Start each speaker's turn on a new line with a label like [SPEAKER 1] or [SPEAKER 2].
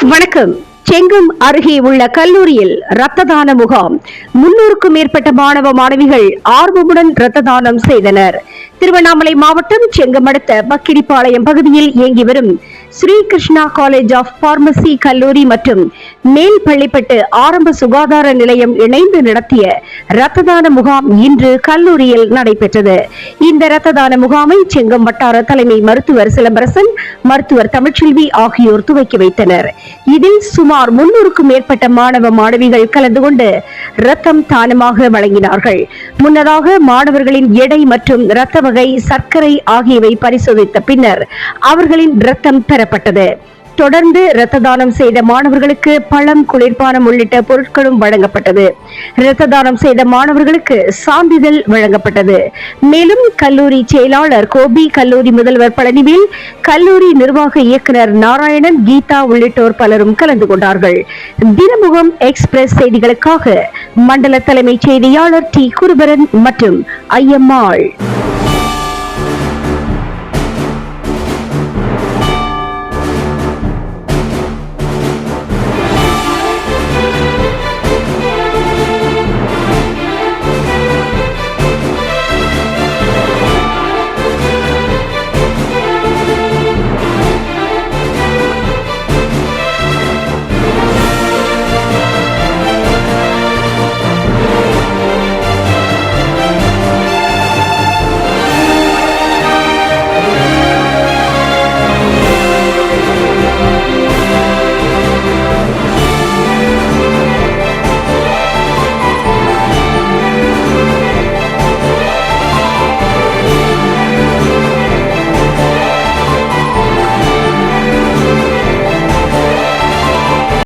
[SPEAKER 1] வணக்கம். செங்கம் அருகே உள்ள கல்லூரியில் இரத்த தான முகாம். 300க்கும் மேற்பட்ட மாணவ மாணவிகள் ஆர்வமுடன் இரத்த தானம் செய்தனர். திருவண்ணாமலை மாவட்டம் செங்கம் அடுத்த பக்கிரிப்பாளையம் பகுதியில் இயங்கி வரும் Sri Krishna college of pharmacy கல்லூரி மற்றும் மேல் பள்ளிப்பட்டு ஆரம்ப சுகாதார நிலையம் இணைந்து நடத்திய இரத்த தான முகாம் இன்று கல்லூரியில் நடைபெற்றது. இந்த இரத்த தான முகாமை செங்கம் வட்டார தலைமை மருத்துவர் சிலம்பரசன், மருத்துவர் தமிழ்ச்செல்வி ஆகியோர் துவக்கி வைத்தனர். இதில் சுமார் 300க்கும் மேற்பட்ட மாணவ மாணவிகள் கலந்து கொண்டு இரத்தம் தானமாக வழங்கினார்கள். முன்னதாக மாணவர்களின் எடை மற்றும் இரத்த வகை, சர்க்கரை ஆகியவை பரிசோதித்த பின்னர் அவர்களின் இரத்தம் பெறப்பட்டது. தொடர்ந்து இரத்த தானம் செய்த மாணவர்களுக்கு பழம், குளிர்பானம் உள்ளிட்ட பொருட்களும் வழங்கப்பட்டது. இரத்த தானம் செய்த மாணவர்களுக்கு சான்றிதழ் வழங்கப்பட்டது. மேலும் கல்லூரி செயலாளர் கோபி, கல்லூரி முதல்வர் பழனிவேல், கல்லூரி நிர்வாக இயக்குனர் நாராயணன், கீதா உள்ளிட்டோர் பலரும் கலந்து கொண்டார்கள். தினமுகம் எக்ஸ்பிரஸ் செய்திகளுக்காக மண்டல தலைமை செய்தியாளர் டி குருபரன் மற்றும் ஐயம்மாள்.